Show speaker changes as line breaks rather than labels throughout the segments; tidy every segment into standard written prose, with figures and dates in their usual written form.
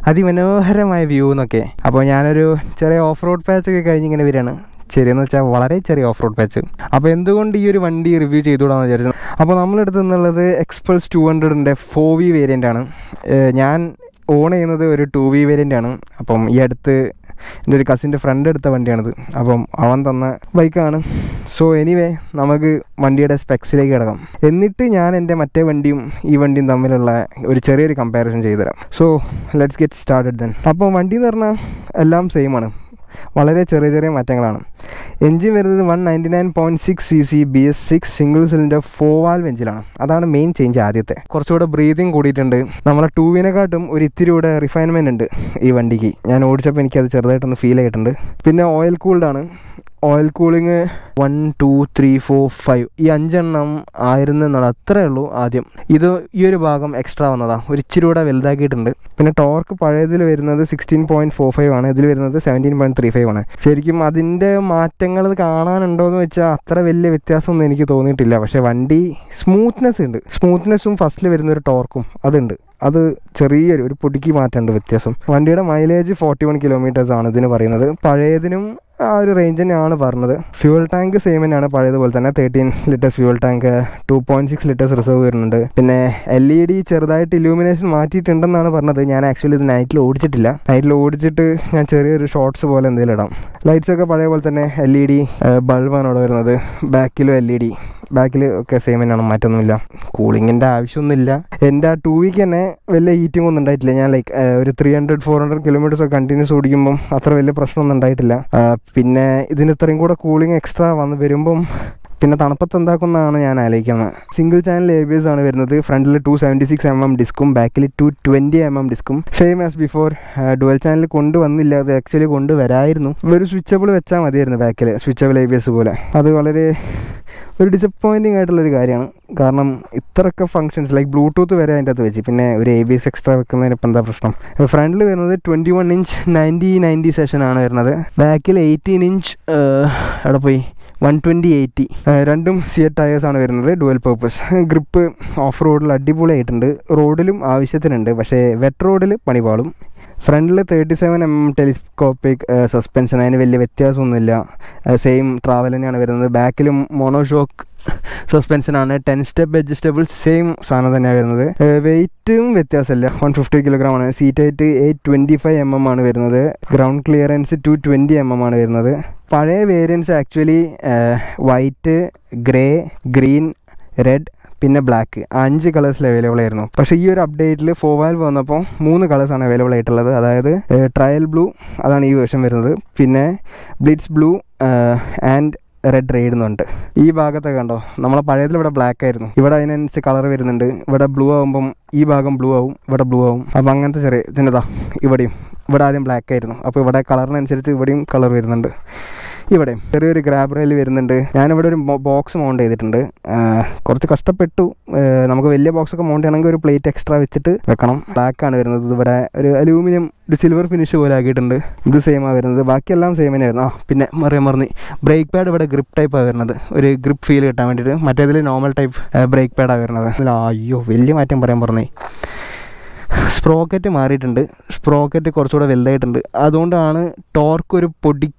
അതിമനോഹരമായ വ്യൂ എന്നൊക്കെ. അപ്പോൾ ഞാനൊരു ചെറിയ ഓഫ് റോഡ് പാച്ചൊക്കെ കഴിഞ്ഞിങ്ങനെ വരികയാണ്. ശരിയെന്ന് വെച്ചാൽ വളരെ ചെറിയ ഓഫ് റോഡ് പാച്ച്. അപ്പോൾ എന്തുകൊണ്ട് ഈ ഒരു വണ്ടി റിവ്യൂ ചെയ്തുകൂടാന്ന് വിചാരിച്ചു. അപ്പോൾ നമ്മളെടുത്ത് നിന്നുള്ളത് Xpulse 200ൻ്റെ 4V വേരിയൻ്റാണ്. ഞാൻ ഓൺ ചെയ്യുന്നത് ഒരു 2V വേരിയൻ്റാണ്. അപ്പം ഈ അടുത്ത് എൻ്റെ ഒരു കസിൻ്റെ ഫ്രണ്ട് എടുത്ത വണ്ടിയാണിത്. അപ്പം അവൻ തന്ന ബൈക്കാണ്. സോ എനിവേ നമുക്ക് വണ്ടിയുടെ സ്പെക്സിലേക്ക് കിടക്കാം. എന്നിട്ട് ഞാൻ എൻ്റെ മറ്റേ വണ്ടിയും ഈ വണ്ടിയും തമ്മിലുള്ള ഒരു ചെറിയൊരു കമ്പാരിസൺ ചെയ്തുതരാം. So let's get started then. അപ്പോൾ വണ്ടി എന്ന് പറഞ്ഞാൽ എല്ലാം സെയിമാണ്, വളരെ ചെറിയ ചെറിയ മാറ്റങ്ങളാണ്. എൻജിൻ വരുന്നത് 199.6 cc BS6 single cylinder 4 valve എഞ്ചിനാണ്. അതാണ് മെയിൻ ചേഞ്ച്. ആദ്യത്തെ കുറച്ചുകൂടെ ബ്രീതിങ് കൂടിയിട്ടുണ്ട്. നമ്മളെ 2വിനെക്കാട്ടും ഒരു ഇത്തിരി കൂടെ റിഫൈൻമെൻറ്റ് ഉണ്ട് ഈ വണ്ടിക്ക്. ഞാൻ ഓടിച്ചപ്പോൾ എനിക്കത് ചെറുതായിട്ടൊന്ന് ഫീൽ ആയിട്ടുണ്ട്. പിന്നെ ഓയിൽ കൂൾഡാണ്. ഓയിൽ കൂളിങ് 1 2 3 4 5 ഈ 5 എണ്ണം ആയിരുന്നു എന്നുള്ളത് അത്രേ ഉള്ളൂ ആദ്യം. ഇത് ഈ ഒരു ഭാഗം എക്സ്ട്രാ വന്നതാണ്, ഒരു ഇച്ചിരി കൂടെ വലുതാക്കിയിട്ടുണ്ട്. പിന്നെ ടോർക്ക് പഴയതിൽ വരുന്നത് 16.45 ആണ്, ഇതിൽ വരുന്നത് 17.35 ആണ്. ശരിക്കും അതിൻ്റെ മാറ്റങ്ങൾ കാണാനുണ്ടോ എന്ന് വെച്ചാൽ അത്ര വലിയ വ്യത്യാസമൊന്നും എനിക്ക് തോന്നിയിട്ടില്ല. പക്ഷേ വണ്ടി സ്മൂത്ത്നെസ് ഉണ്ട്. സ്മൂത്ത്നെസ്സും ഫസ്റ്റിൽ വരുന്നൊരു ടോർക്കും അതുണ്ട്. അത് ചെറിയൊരു പൊടിക്ക് മാറ്റമുണ്ട് വ്യത്യാസം. വണ്ടിയുടെ മൈലേജ് 41 കിലോമീറ്റേഴ്സ് ആണ് ഇതിന് പറയുന്നത്. പഴയതിനും ആ ഒരു റേഞ്ച് തന്നെയാണ് പറഞ്ഞത്. ഫ്യൂൽ ടാങ്ക് സെയിം തന്നെയാണ് പഴയതുപോലെ തന്നെ. 13 litres fuel tank, 2.6 litres reserve വരുന്നുണ്ട്. പിന്നെ LED ചെറുതായിട്ട് ഇലൂമിനേഷൻ മാറ്റിയിട്ടുണ്ടെന്നാണ് പറഞ്ഞത്. ഞാൻ ആക്ച്വലി ഇത് നൈറ്റിൽ ഓടിച്ചിട്ടില്ല. നൈറ്റിൽ ഓടിച്ചിട്ട് ഞാൻ ചെറിയൊരു ഷോർട്സ് പോലെ എന്തെങ്കിലും ഇടാം. ലൈറ്റ്സൊക്കെ പഴയ പോലെ തന്നെ LED ബൾബാണ് അവിടെ വരുന്നത്. ബാക്കിലും LED, ബാക്കിൽ ഒക്കെ സെയിം തന്നെയാണ്, മാറ്റമൊന്നുമില്ല. കൂളിങ്ങിൻ്റെ ആവശ്യമൊന്നുമില്ല. എൻ്റെ ആ 2വിക്ക് തന്നെ വലിയ ഹീറ്റിംഗ് ഒന്നും ഉണ്ടായിട്ടില്ല. ഞാൻ ഒരു 300-400 കിലോമീറ്റേഴ്സ് കണ്ടിന്യൂസ് ഓടിക്കുമ്പം അത്ര വലിയ പ്രശ്നമൊന്നും ഉണ്ടായിട്ടില്ല. പിന്നെ ഇതിന് ഇത്രയും കൂടെ കൂളിംഗ് എക്സ്ട്രാ വന്ന് വരുമ്പം പിന്നെ തണുപ്പത്ത് എന്താക്കുന്നതാണ് ഞാൻ ആലോചിക്കുന്നത്. സിംഗിൾ ചാനൽ ABS ആണ് വരുന്നത്. ഫ്രണ്ടിൽ 276mm ഡിസ്കും ബാക്കിൽ 220mm ഡിസ്കും. Same as before. Dual channel കൊണ്ടുവന്നില്ല, അത് ആക്ച്വലി കൊണ്ടുവരായിരുന്നു. ഒരു സ്വിച്ചബിൾ വെച്ചാൽ മതിയായിരുന്നു ബാക്കിൽ, സ്വിച്ചബിൾ ABS പോലെ. അത് വളരെ ഒരു ഡിസപ്പോയിൻറ്റിങ് ആയിട്ടുള്ളൊരു കാര്യമാണ്. കാരണം ഇത്രയൊക്കെ ഫങ്ഷൻസ് ലൈക്ക് ബ്ലൂടൂത്ത് വരെ അതിൻ്റെ അകത്ത് വെച്ച് പിന്നെ ഒരു ABS എക്സ്ട്രാ വെക്കുന്നതിന് ഇപ്പം എന്താ പ്രശ്നം? ഫ്രണ്ടിൽ വരുന്നത് 21 ഇഞ്ച് 90 സെഷനാണ് വരുന്നത്. ബാക്കിൽ 18 ഇഞ്ച് എവിടെ പോയി 120/80. രണ്ടും സിയറ്റ് ടയേഴ്സാണ് വരുന്നത്. Dual purpose. ഗ്രിപ്പ് ഓഫ് റോഡിൽ അടിപൊളിയായിട്ടുണ്ട്. റോഡിലും ആവശ്യത്തിനുണ്ട്, പക്ഷേ വെറ്റ് റോഡിൽ പണി പാളും. ഫ്രണ്ടിൽ 37mm ടെലിസ്കോപ്പിക് സസ്പെൻഷൻ, അതിന് വലിയ വ്യത്യാസമൊന്നുമില്ല. സെയിം ട്രാവൽ തന്നെയാണ് വരുന്നത്. ബാക്കിലും മോണോഷോക്ക് സസ്പെൻഷനാണ്. 10 സ്റ്റെപ്പ് അഡ്ജസ്റ്റബിൾ സെയിം സാധനം തന്നെയാണ് വരുന്നത്. വെയിറ്റും വ്യത്യാസമില്ല, 150 കിലോഗ്രാമാണ്. സീറ്റ് ഹൈറ്റ് 825mm ആണ് വരുന്നത്. ഗ്രൗണ്ട് ക്ലിയറൻസ് 220mm ആണ് വരുന്നത്. പഴയ variants actually white, grey, green, red പിന്നെ ബ്ലാക്ക് 5 കളേഴ്സിൽ അവൈലബിൾ ആയിരുന്നു. പക്ഷേ ഈ ഒരു അപ്ഡേറ്റിൽ 4 വാൽവ് വന്നപ്പോൾ 3 കളേഴ്സാണ് അവൈലബിൾ ആയിട്ടുള്ളത്. അതായത് ട്രയൽ ബ്ലൂ, അതാണ് ഈ വേർഷൻ വരുന്നത്. പിന്നെ ബ്ലിറ്റ്സ് ബ്ലൂ ആൻഡ് റെഡ് റെയ്ഡുന്നുണ്ട്. ഈ ഭാഗത്തൊക്കെ കണ്ടോ, നമ്മളെ പഴയതിൽ ഇവിടെ ബ്ലാക്ക് ആയിരുന്നു. ഇവിടെ അതിനനുസരിച്ച് കളർ വരുന്നുണ്ട്. ഇവിടെ ബ്ലൂ ആകുമ്പം ഈ ഭാഗം ബ്ലൂ ആവും, ഇവിടെ ബ്ലൂ ആവും. അപ്പോൾ അങ്ങനത്തെ ചെറിയ ഇതിൻ്റെതാ ഇവിടെയും. ഇവിടെ ആദ്യം ബ്ലാക്ക് ആയിരുന്നു, അപ്പോൾ ഇവിടെ കളറിനനുസരിച്ച് ഇവിടെയും കളർ വരുന്നുണ്ട്. ഇവിടെയും ചെറിയൊരു ഗ്രാബ് റെയിൽ വരുന്നുണ്ട്. ഞാനിവിടെ ഒരു ബോക്സ് മൗണ്ട് ചെയ്തിട്ടുണ്ട്. കുറച്ച് കഷ്ടപ്പെട്ടു. നമുക്ക് വലിയ ബോക്സൊക്കെ മൗണ്ട് ചെയ്യണമെങ്കിൽ ഒരു പ്ലേറ്റ് എക്സ്ട്രാ വെച്ചിട്ട് വെക്കണം. ബ്ലാക്കാണ് വരുന്നത്. ഇവിടെ ഒരു അലൂമിനിയം ഒരു സിൽവർ ഫിനിഷ് പോലെ ആക്കിയിട്ടുണ്ട്. ഇത് സെയിമാണ് വരുന്നത്. ബാക്കിയെല്ലാം സെയിം തന്നെയായിരുന്നു. പിന്നെ മറിഞ്ഞ് ബ്രേക്ക് പാഡ് ഇവിടെ ഗ്രിപ്പ് ടൈപ്പാണ് വരുന്നത്, ഒരു ഗ്രിപ്പ് ഫീൽ കിട്ടാൻ വേണ്ടിയിട്ട്. മറ്റേതിൽ നോർമൽ ടൈപ്പ് ബ്രേക്ക് പാഡാണ് വരുന്നത്. അയ്യോ വലിയ മാറ്റം പറയാൻ പറഞ്ഞേ. സ്പ്രോക്കറ്റ് മാറിയിട്ടുണ്ട്. സ്പ്രോക്കറ്റ് കുറച്ചുകൂടെ വലുതായിട്ടുണ്ട്. അതുകൊണ്ടാണ് ടോർക്ക് ഒരു പൊടി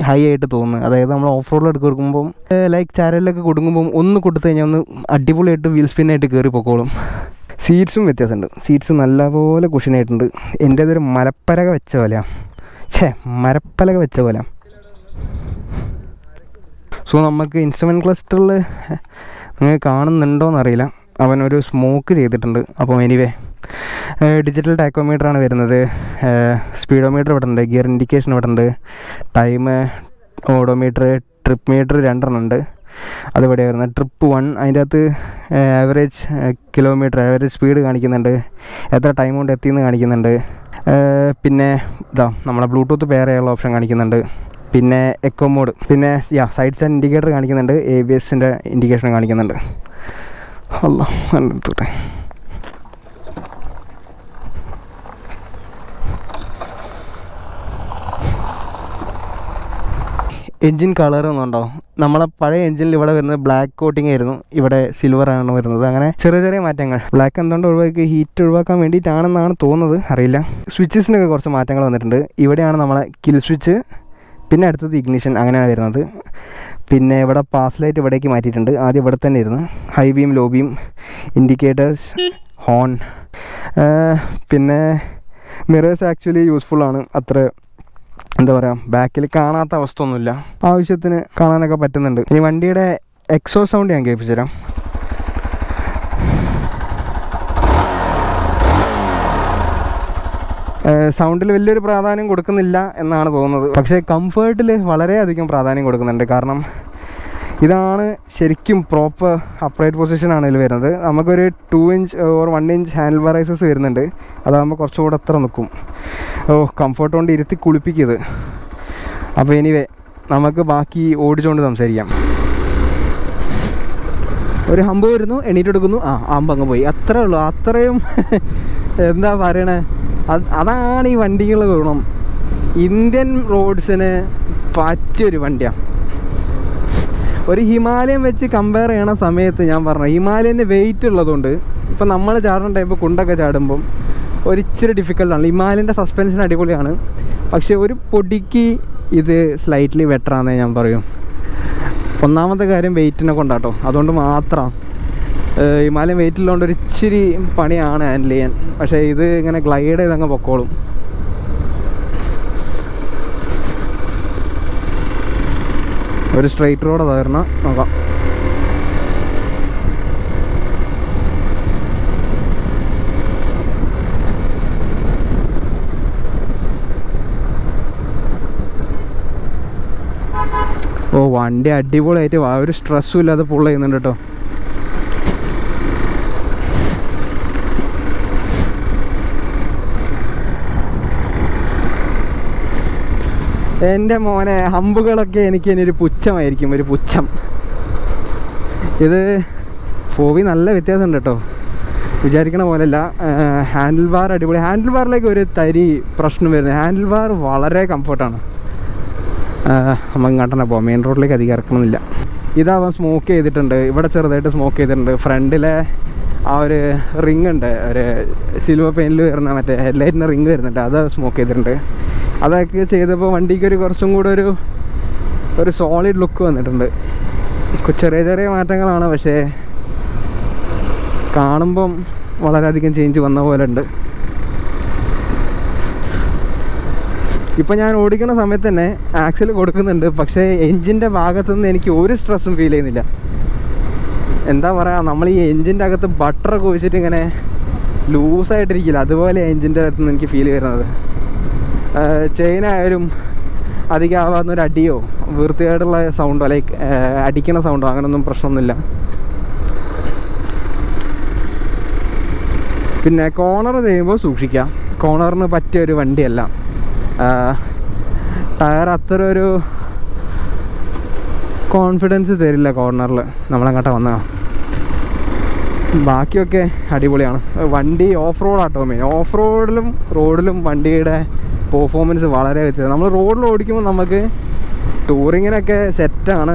ഹൈ ആയിട്ട് തോന്നുന്നത്. അതായത് നമ്മൾ ഓഫ് റോഡിൽ കൊടുക്കുമ്പം ലൈക്ക് ചാരലിലൊക്കെ കൊടുക്കുമ്പം ഒന്ന് കൊടുത്തു കഴിഞ്ഞാൽ ഒന്ന് അടിപൊളിയായിട്ട് വീൽ സ്പിന്നായിട്ട് കയറി പൊക്കോളും. സീറ്റ്സും വ്യത്യാസമുണ്ട്. സീറ്റ്സ് നല്ലപോലെ കുഷനായിട്ടുണ്ട്. എൻ്റേതൊരു മരപ്പലക വെച്ച പോലെയാണ്. മരപ്പലക വെച്ച പോലെ. സോ നമുക്ക് ഇൻസ്ട്രുമെൻറ്റ് ക്ലസ്റ്ററിൽ നിങ്ങൾ കാണുന്നുണ്ടോയെന്നറിയില്ല, അവനൊരു സ്മോക്ക് ചെയ്തിട്ടുണ്ട്. അപ്പോൾ എനിവേ ഡിജിറ്റൽ ടാക്കോമീറ്ററാണ് വരുന്നത്. സ്പീഡോമീറ്റർ ഇവിടെ ഉണ്ട്, ഗിയർ ഇൻഡിക്കേഷൻ ഇവിടെ ഉണ്ട്, ടൈം, ഓഡോമീറ്റർ, ട്രിപ്പ് മീറ്റർ 2 ഉണ്ട്. അതിവിടെ വരുന്നത്. ട്രിപ്പ് 1 അതിൻ്റെ അകത്ത് ആവറേജ് കിലോമീറ്റർ, ആവറേജ് സ്പീഡ് കാണിക്കുന്നുണ്ട്, എത്ര ടൈം കൊണ്ട് എത്തിയെന്ന് കാണിക്കുന്നുണ്ട്. പിന്നെ നമ്മളെ ബ്ലൂടൂത്ത് പെയർ ചെയ്യാനുള്ള ഓപ്ഷൻ കാണിക്കുന്നുണ്ട്. പിന്നെ എക്കോ മോഡ്, പിന്നെ സൈഡ് സ്റ്റാൻഡ് ഇൻഡിക്കേറ്റർ കാണിക്കുന്നുണ്ട്, ABSൻ്റെ ഇൻഡിക്കേഷൻ കാണിക്കുന്നുണ്ട്. എടുത്തോട്ടെ. എൻജിൻ കളർ എന്നുണ്ടോ? നമ്മളെ പഴയ എഞ്ചിനിൽ ഇവിടെ വരുന്നത് ബ്ലാക്ക് കോട്ടിംഗ് ആയിരുന്നു, ഇവിടെ സിൽവർ ആണ് വരുന്നത്. അങ്ങനെ ചെറിയ ചെറിയ മാറ്റങ്ങൾ. ബ്ലാക്ക് എന്തുകൊണ്ട് ഒഴിവാക്കി, ഹീറ്റ് ഒഴിവാക്കാൻ വേണ്ടിയിട്ടാണെന്നാണ് തോന്നുന്നത്, അറിയില്ല. സ്വിച്ചസിനൊക്കെ കുറച്ച് മാറ്റങ്ങൾ വന്നിട്ടുണ്ട്. ഇവിടെയാണ് നമ്മളെ കിൽ സ്വിച്ച്, പിന്നെ അടുത്തത് ഇഗ്നിഷൻ, അങ്ങനെയാണ് വരുന്നത്. പിന്നെ ഇവിടെ പാസ് ലൈറ്റ് ഇവിടേക്ക് മാറ്റിയിട്ടുണ്ട്. ആദ്യം ഇവിടെ തന്നെ ഇരുന്ന് high beam, low beam, indicators, horn. പിന്നെ മിറേഴ്സ് ആക്ച്വലി യൂസ്ഫുള്ളാണ്. അത്ര എന്താ പറയുക, ബാക്കിൽ കാണാത്ത അവസ്ഥ ഒന്നുമില്ല, ആവശ്യത്തിന് കാണാനൊക്കെ പറ്റുന്നുണ്ട്. ഇനി വണ്ടിയുടെ എക്സോ സൗണ്ട് ഞാൻ കേൾപ്പിച്ചു തരാം. സൗണ്ടിൽ വലിയൊരു പ്രാധാന്യം കൊടുക്കുന്നില്ല എന്നാണ് തോന്നുന്നത്, പക്ഷേ കംഫേർട്ടിൽ വളരെയധികം പ്രാധാന്യം കൊടുക്കുന്നുണ്ട്. കാരണം ഇതാണ് ശരിക്കും പ്രോപ്പർ അപ്രൈറ്റ് പൊസിഷനാണ് ഇതിൽ വരുന്നത്. നമുക്കൊരു 2 ഇഞ്ച് ഓർ 1 ഇഞ്ച് ഹാൻഡിൽ ബാറൈസസ് വരുന്നുണ്ട്, അതാകുമ്പോൾ കുറച്ചുകൂടെ അത്ര നിൽക്കും. കംഫർട്ട് കൊണ്ട് ഇരുത്തി കുളിപ്പിക്കുന്നത്. അപ്പോൾ എനിവേ നമുക്ക് ബാക്കി ഓടിച്ചുകൊണ്ട് സംസാരിക്കാം. ഒരു ഹമ്പ് വരുന്നു, എണീറ്റെടുക്കുന്നു, ഹമ്പ് അങ്ങ് പോയി, അത്രേ ഉള്ളൂ. അത്രയും എന്താ പറയണേ, അതാണ് ഈ വണ്ടികളുടെ ഗുണം. ഇന്ത്യൻ റോഡ്സിന് പറ്റിയൊരു വണ്ടിയാണ്. ഒരു ഹിമാലയൻ വെച്ച് കമ്പയർ ചെയ്യണ സമയത്ത് ഞാൻ പറഞ്ഞു, ഹിമാലയൻ്റെ വെയിറ്റ് ഉള്ളതുകൊണ്ട് ഇപ്പം നമ്മൾ ചാടുന്ന ടൈപ്പ് കുണ്ടൊക്കെ ചാടുമ്പം ഒരിച്ചിരി ഡിഫിക്കൽട്ടാണ്. ഹിമാലയൻ്റെ സസ്പെൻഷൻ അടിപൊളിയാണ്, പക്ഷേ ഒരു പൊടിക്ക് ഇത് സ്ലൈറ്റ്ലി ബെറ്ററാണെന്നേ ഞാൻ പറയും. ഒന്നാമത്തെ കാര്യം വെയിറ്റിനെ കൊണ്ടാട്ടോ, അതുകൊണ്ട് മാത്രം. ഹിമാലയൻ വെയിറ്റ് ഉള്ളതുകൊണ്ട് ഒരു ഇച്ചിരി പണിയാണ് ഹാൻഡിൽ ചെയ്യാൻ, പക്ഷേ ഇത് ഇങ്ങനെ ഗ്ലൈഡ് ചെയ്തങ്ങ് പൊക്കോളും. ഒരു സ്ട്രെയിറ്റ് റോഡ് അതായിരുന്നു, നോക്കാം. വണ്ടി അടിപൊളിയായിട്ട് ഒരു സ്ട്രെസ്സും ഇല്ലാതെ പുൾ ചെയ്യുന്നുണ്ട് കേട്ടോ. എൻ്റെ മോനെ ഹമ്പുകളൊക്കെ എനിക്ക് ഇനി ഒരു പുച്ഛമായിരിക്കും, ഒരു പുച്ഛം. ഇത് ഫോവി നല്ല വ്യത്യാസമുണ്ട് കേട്ടോ, വിചാരിക്കണ പോലെയല്ല. ഹാൻഡിൽ ബാർ അടിപൊളി. ഹാൻഡിൽ ബാറിലേക്ക് ഒരു തരി പ്രശ്നം വരുന്നത്, ഹാൻഡിൽ ബാർ വളരെ കംഫർട്ടാണ്. നമുക്ക് ഇങ്ങോട്ട് തന്നെ പോകാം, മെയിൻ റോഡിലേക്ക് അധികം ഇറക്കണമെന്നില്ല. ഇതാവാൻ സ്മോക്ക് ചെയ്തിട്ടുണ്ട്, ഇവിടെ ചെറുതായിട്ട് സ്മോക്ക് ചെയ്തിട്ടുണ്ട്. ഫ്രണ്ടിലെ ആ ഒരു റിങ് ഉണ്ട്, ഒരു സിൽവർ പെയിൻറ്റിൽ വരുന്ന മറ്റേ ഹെഡ്ലൈറ്റിൻ്റെ റിങ് വരുന്നുണ്ട്, അത് സ്മോക്ക് ചെയ്തിട്ടുണ്ട്. അതൊക്കെ ചെയ്തപ്പോൾ വണ്ടിക്ക് കുറച്ചും കൂടെ ഒരു സോളിഡ് ലുക്ക് വന്നിട്ടുണ്ട്. ചെറിയ ചെറിയ മാറ്റങ്ങളാണ്, പക്ഷേ കാണുമ്പം വളരെയധികം ചേഞ്ച് വന്ന പോലെ ഉണ്ട്. ഇപ്പം ഞാൻ ഓടിക്കുന്ന സമയത്ത് തന്നെ ആക്സിൽ കൊടുക്കുന്നുണ്ട്, പക്ഷേ എൻജിൻ്റെ ഭാഗത്തുനിന്ന് എനിക്ക് ഒരു സ്ട്രെസ്സും ഫീൽ ചെയ്യുന്നില്ല. എന്താ പറയുക, നമ്മൾ ഈ എൻജിൻ്റെ അകത്ത് ബട്ടറൊക്കെ ഒഴിച്ചിട്ട് ഇങ്ങനെ ലൂസായിട്ടിരിക്കില്ല, അതുപോലെ എൻജിൻ്റെ അകത്തുനിന്ന് എനിക്ക് ഫീൽ വരുന്നത്. ചെയിനായാലും അധികം ആവാവുന്നൊരു അടിയോ വൃത്തിയായിട്ടുള്ള സൗണ്ടോ ലൈക്ക് അടിക്കണ സൗണ്ടോ അങ്ങനെയൊന്നും പ്രശ്നമൊന്നുമില്ല. പിന്നെ കോർണർ ചെയ്യുമ്പോൾ സൂക്ഷിക്കാം, കോർണറിന് പറ്റിയൊരു വണ്ടിയല്ല. ടയർ അത്ര ഒരു കോൺഫിഡൻസ് തരില്ല കോർണറിൽ നമ്മളങ്ങോട്ട് വന്നാൽ. ബാക്കിയൊക്കെ അടിപൊളിയാണ്. വണ്ടി ഓഫ് റോഡാട്ടോ മെയിൻ. ഓഫ് റോഡിലും റോഡിലും വണ്ടിയുടെ പെർഫോമൻസ് വളരെ വ്യത്യാസം. നമ്മൾ റോഡിൽ ഓടിക്കുമ്പോൾ നമുക്ക് ടൂറിങ്ങിനൊക്കെ സെറ്റാണ്.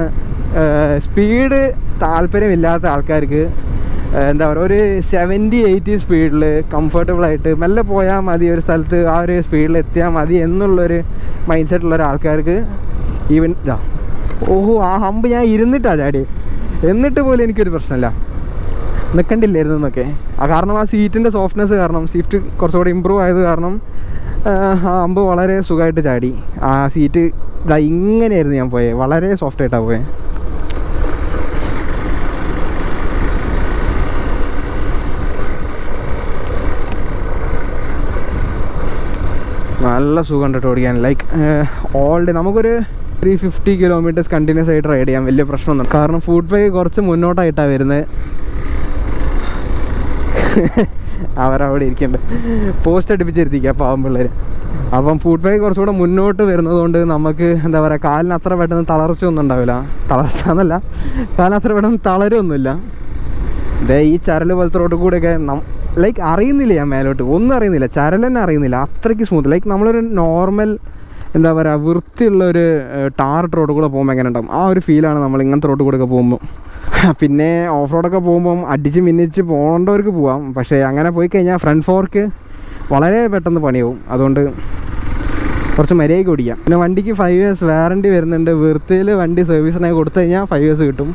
സ്പീഡ് താല്പര്യമില്ലാത്ത ആൾക്കാർക്ക് എന്താ പറയുക, ഒരു 70-80 സ്പീഡിൽ കംഫർട്ടബിളായിട്ട് മെല്ലെ പോയാൽ മതി, ഒരു സ്ഥലത്ത് ആ ഒരു സ്പീഡിൽ എത്തിയാൽ മതി എന്നുള്ളൊരു മൈൻഡ് സെറ്റുള്ള ഒരാൾക്കാർക്ക് ഈവൻ ആ ഹമ്പ് ഞാൻ ഇരുന്നിട്ടാണ് ചാടി, എന്നിട്ട് പോലും എനിക്കൊരു പ്രശ്നമില്ല, നിൽക്കണ്ടില്ലായിരുന്നു എന്നൊക്കെ. കാരണം ആ സീറ്റിൻ്റെ സോഫ്റ്റ്നെസ് കാരണം, സീറ്റ് കുറച്ചുകൂടി ഇമ്പ്രൂവ് ആയത് കാരണം ആ ഹമ്പ് വളരെ സുഖമായിട്ട് ചാടി. ആ സീറ്റ് ഇങ്ങനെയായിരുന്നു ഞാൻ പോയത്, വളരെ സോഫ്റ്റായിട്ടാണ് പോയത്. നല്ല സുഖമുണ്ട് കേട്ടോ ഓടിക്കാൻ. ലൈക്ക് ഓൾ ഡേ നമുക്കൊരു 350 കിലോമീറ്റേഴ്സ് കണ്ടിന്യൂസ് ആയിട്ട് റൈഡ് ചെയ്യാം, വലിയ പ്രശ്നമൊന്നും. കാരണം ഫുഡ് ബൈക്ക് കുറച്ച് മുന്നോട്ടായിട്ടാണ് വരുന്നത്. അവരവിടെ ഇരിക്കുന്നുണ്ട്, പോസ്റ്റ് അടുപ്പിച്ചിരുത്തിക്കുക പാവം പിള്ളേർ. അപ്പം ഫുഡ് ബൈക്ക് കുറച്ചുകൂടെ മുന്നോട്ട് വരുന്നതുകൊണ്ട് നമുക്ക് എന്താ പറയുക, കാലിന് അത്ര പെട്ടെന്ന് തളർച്ച ഒന്നും ഉണ്ടാവില്ല. തളർച്ച എന്നല്ല, കാലിന് അത്ര പെട്ടെന്ന് തളരൊന്നുമില്ല. ഇതേ ഈ ചരൽ പോലത്തെ റോഡ് കൂടെയൊക്കെ ലൈക്ക് അറിയുന്നില്ല, ഞാൻ മേലോട്ട് ഒന്നും അറിയുന്നില്ല, ചരൽ തന്നെ അറിയുന്നില്ല, അത്രയ്ക്ക് സ്മൂത്ത്. ലൈക്ക് നമ്മളൊരു നോർമൽ എന്താ പറയുക വൃത്തിയുള്ളൊരു ടാറിട്ട് റോഡ് കൂടെ പോകുമ്പോൾ എങ്ങനെ ഉണ്ടാവും, ആ ഒരു ഫീലാണ് നമ്മൾ ഇങ്ങനത്തെ റോഡ് കൂടെ ഒക്കെ പോകുമ്പോൾ. പിന്നെ ഓഫ് റോഡൊക്കെ പോകുമ്പം അടിച്ച് മിന്നിച്ച് പോകേണ്ടവർക്ക് പോവാം. പക്ഷേ അങ്ങനെ പോയി കഴിഞ്ഞാൽ ഫ്രണ്ട് ഫോർക്ക് വളരെ പെട്ടെന്ന് പണിയാവും. അതുകൊണ്ട് കുറച്ച് മര്യാദയ്ക്ക് ഓടിക്കാം. പിന്നെ വണ്ടിക്ക് 5 years വാറണ്ടി വരുന്നുണ്ട്. വൃത്തിയിൽ വണ്ടി സർവീസിനായി കൊടുത്തു കഴിഞ്ഞാൽ 5 years കിട്ടും.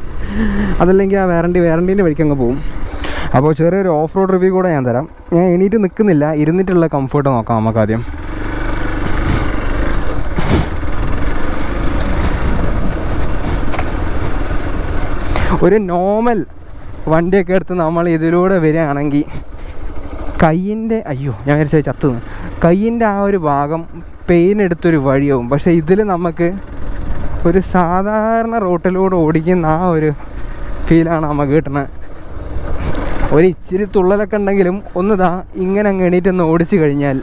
അതല്ലെങ്കിൽ ആ വാറണ്ടീൻ്റെ വഴിക്ക് അങ്ങ് പോകും. അപ്പോൾ ചെറിയൊരു ഓഫ് റോഡ് റിവ്യൂ കൂടെ ഞാൻ തരാം. ഞാൻ എണീറ്റ് നിൽക്കുന്നില്ല, ഇരുന്നിട്ടുള്ള കംഫർട്ട് നോക്കാം നമുക്ക് ആദ്യം. ഒരു നോർമൽ വണ്ടിയൊക്കെ എടുത്ത് നമ്മൾ ഇതിലൂടെ വരികയാണെങ്കിൽ കയ്യിൻ്റെ ഞാൻ വിചാരിച്ച ചത്തുന്നു, കയ്യിൻ്റെ ആ ഒരു ഭാഗം പെയിൻ എടുത്തൊരു വഴിയാവും. പക്ഷേ ഇതിൽ നമുക്ക് ഒരു സാധാരണ റോട്ടിലൂടെ ഓടിക്കുന്ന ആ ഒരു ഫീലാണ് നമുക്ക് കിട്ടുന്നത്. ഒരു ഇച്ചിരി തുള്ളലൊക്കെ ഉണ്ടെങ്കിലും ഒന്നിതാ ഇങ്ങനെ അങ്ങ് എണീറ്റൊന്ന് ഓടിച്ചു കഴിഞ്ഞാൽ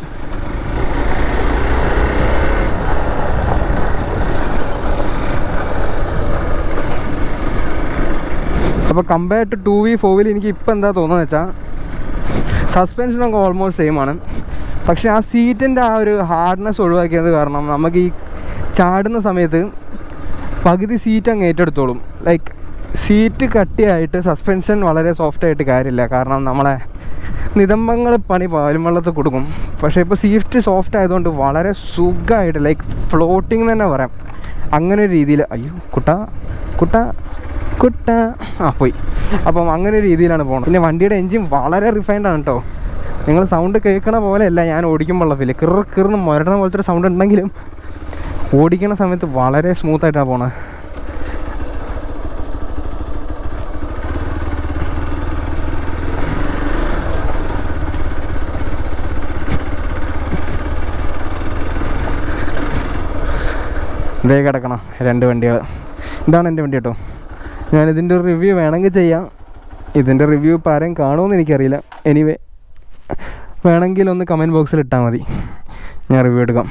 അപ്പോൾ കമ്പയർ ടു 2V 4V എനിക്ക് ഇപ്പോൾ എന്താ തോന്നുന്നത് വെച്ചാൽ സസ്പെൻഷനൊക്കെ ഓൾമോസ്റ്റ് സെയിം ആണ്. പക്ഷേ ആ സീറ്റിൻ്റെ ആ ഒരു ഹാർഡ്നെസ് ഒഴിവാക്കിയത് കാരണം നമുക്ക് ഈ ചാടുന്ന സമയത്ത് പകുതി സീറ്റ് അങ്ങ് ഏറ്റെടുത്തോളും. ലൈക്ക് സീറ്റ് കട്ടിയായിട്ട് സസ്പെൻഷൻ വളരെ സോഫ്റ്റായിട്ട് കാര്യമില്ല, കാരണം നമ്മളെ നിതംബങ്ങൾ പണി പാലും വെള്ളത്തിൽ കൊടുക്കും. പക്ഷേ ഇപ്പോൾ സീറ്റ് സോഫ്റ്റ് ആയതുകൊണ്ട് വളരെ സുഖമായിട്ട് ലൈക്ക് ഫ്ലോട്ടിങ് തന്നെ പറയാം. അങ്ങനെ ഒരു രീതിയിൽ പോയി. അപ്പം അങ്ങനെ ഒരു രീതിയിലാണ് പോകുന്നത്. പിന്നെ വണ്ടിയുടെ എൻജിൻ വളരെ റിഫൈൻഡ് ആണ് കേട്ടോ. നിങ്ങൾ സൗണ്ട് കേൾക്കണ പോലെയല്ല ഞാൻ ഓടിക്കുമ്പോഴുള്ള ഫീല്. കിറിന്ന് മുരടണ പോലത്തെ ഒരു സൗണ്ട് ഉണ്ടെങ്കിലും ഓടിക്കുന്ന സമയത്ത് വളരെ സ്മൂത്തായിട്ടാണ് പോണത്. ഇതേ കിടക്കണം 2 വണ്ടികൾ. ഇതാണ് എൻ്റെ വണ്ടി കേട്ടോ. ഞാനിതിൻ്റെ ഒരു റിവ്യൂ വേണമെങ്കിൽ ചെയ്യാം. ഇതിൻ്റെ റിവ്യൂ ഇപ്പോൾ ആരെയും കാണുമെന്ന് എനിക്കറിയില്ല. എനിവേ വേണമെങ്കിൽ ഒന്ന് കമൻറ്റ് ബോക്സിൽ ഇട്ടാൽ മതി, ഞാൻ റിവ്യൂ എടുക്കാം.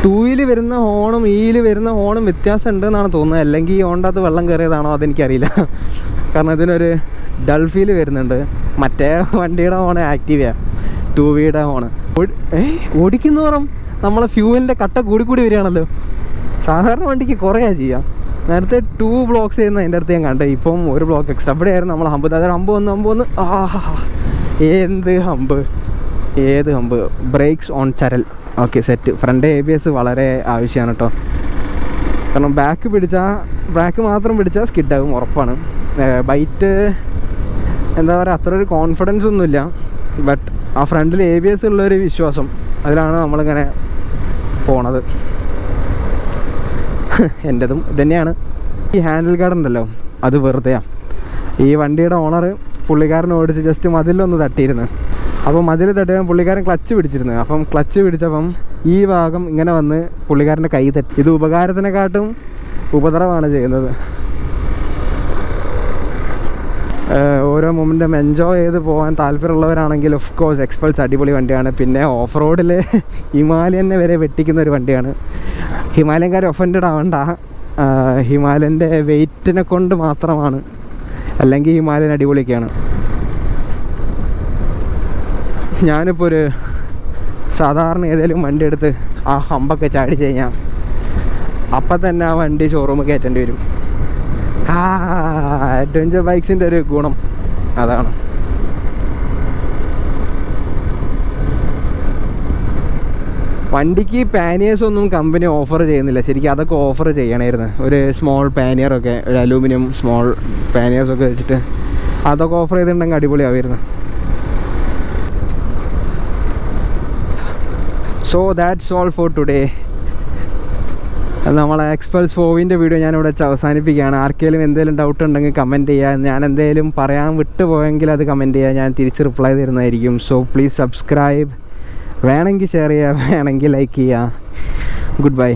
2-ൽ വരുന്ന ഹോണും 1-ൽ വരുന്ന ഹോണും വ്യത്യാസം ഉണ്ടെന്നാണ് തോന്നുന്നത്. അല്ലെങ്കിൽ ഹോണ്ടകത്ത് വെള്ളം കയറിയതാണോ അതെനിക്കറിയില്ല. കാരണം ഇതിനൊരു ഡൾ ഫീൽ വരുന്നുണ്ട്. മറ്റേ വണ്ടിയുടെ ഹോണ് ആക്റ്റീവയാണ്, 2Vയുടെ ഹോണ്. ഓടിക്കുന്നോറും നമ്മളെ ഫ്യൂവലിൻ്റെ കട്ട കൂടി വരികയാണല്ലോ. സാധാരണ വണ്ടിക്ക് കുറയാണ് ചെയ്യാം. നേരത്തെ 2 ബ്ലോക്സ് ചെയ്യുന്ന എൻ്റെ അടുത്ത് ഞാൻ കണ്ടത്. ഇപ്പം 1 ബ്ലോക്ക് എക്സ്ട്രാ. അവിടെ ആയിരുന്നു നമ്മൾ ഹമ്പ്. അതായത് ഹമ്പ് വന്ന് ഏത് ഹമ്പ് ബ്രേക്സ് ഓൺ ചരൽ. Okay set. ഫ്രണ്ട് ABS വളരെ ആവശ്യമാണ് കേട്ടോ. കാരണം ബാക്ക് മാത്രം പിടിച്ചാൽ സ്കിഡാകും ഉറപ്പാണ്. ബൈറ്റ് എന്താ പറയുക, അത്ര ഒരു കോൺഫിഡൻസ് ഒന്നുമില്ല. ബട്ട് ആ ഫ്രണ്ടിൽ ABS ഉള്ളൊരു വിശ്വാസം, അതിലാണ് നമ്മളിങ്ങനെ പോണത്. എൻ്റെതും ഇതന്നെയാണ്. ഈ ഹാൻഡിൽ ഗാർഡ് ഉണ്ടല്ലോ, അത് വെറുതെയാണ്. ഈ വണ്ടിയുടെ ഓണർ പുള്ളിക്കാരൻ ഓടിച്ച് ജസ്റ്റ് മതിലൊന്ന് തട്ടിയിരുന്നു. അപ്പോൾ മതിൽ തട്ടിയാൽ പുള്ളിക്കാരൻ ക്ലച്ച് പിടിച്ചിരുന്നു. അപ്പം ക്ലച്ച് പിടിച്ചപ്പം ഈ ഭാഗം ഇങ്ങനെ വന്ന് പുള്ളിക്കാരൻ്റെ കൈ തട്ടി. ഇത് ഉപകാരത്തിനെക്കാട്ടും ഉപദ്രവമാണ് ചെയ്യുന്നത്. ഓരോ മൊമെൻറ്റും എൻജോയ് ചെയ്ത് പോകാൻ താല്പര്യമുള്ളവരാണെങ്കിൽ ഓഫ് കോഴ്സ് എക്സ്പൾസ് അടിപൊളി വണ്ടിയാണ്. പിന്നെ ഓഫ് റോഡിൽ ഹിമാലയനെ വരെ വെട്ടിക്കുന്ന ഒരു വണ്ടിയാണ്. ഹിമാലയൻകാർ ഒഫൻഡഡ് ആവണ്ട, ഹിമാലയൻ്റെ വെയ്റ്റിനെ കൊണ്ട് മാത്രമാണ്. അല്ലെങ്കിൽ ഹിമാലയൻ അടിപൊളിയൊക്കെയാണ്. ഞാനിപ്പോൾ ഒരു സാധാരണ ഏതെങ്കിലും വണ്ടി എടുത്ത് ആ ഹമ്പൊക്കെ ചാടി കഴിഞ്ഞാൽ അപ്പം തന്നെ ആ വണ്ടി ഷോറൂമിൽ കയറ്റേണ്ടി വരും. അഡ്വഞ്ചർ ബൈക്സിൻ്റെ ഒരു ഗുണം അതാണ്. വണ്ടിക്ക് പാനിയേഴ്സൊന്നും കമ്പനി ഓഫർ ചെയ്യുന്നില്ല. ശരിക്കും അതൊക്കെ ഓഫർ ചെയ്യണമായിരുന്നു. ഒരു സ്മോൾ പാനിയറൊക്കെ, ഒരു അലൂമിനിയം സ്മോൾ പാനിയേഴ്സൊക്കെ വെച്ചിട്ട് അതൊക്കെ ഓഫർ ചെയ്തിട്ടുണ്ടെങ്കിൽ അടിപൊളിയാവുമായിരുന്നു. So that's all for today. നമ്മളെ Xpulse 4-ൻ്റെ വീഡിയോ ഞാനിവിടെ വെച്ച് അവസാനിപ്പിക്കുകയാണ്. ആർക്കെങ്കിലും എന്തെങ്കിലും ഡൗട്ട് ഉണ്ടെങ്കിൽ കമൻറ്റ് ചെയ്യുക. ഞാൻ എന്തെങ്കിലും പറയാൻ വിട്ടുപോയെങ്കിൽ അത് കമൻറ്റ് ചെയ്യുക, ഞാൻ തിരിച്ച് റിപ്ലൈ തരുന്നതായിരിക്കും. So please subscribe. വേണമെങ്കിൽ ഷെയർ ചെയ്യുക, വേണമെങ്കിൽ ലൈക്ക് ചെയ്യുക. Good bye.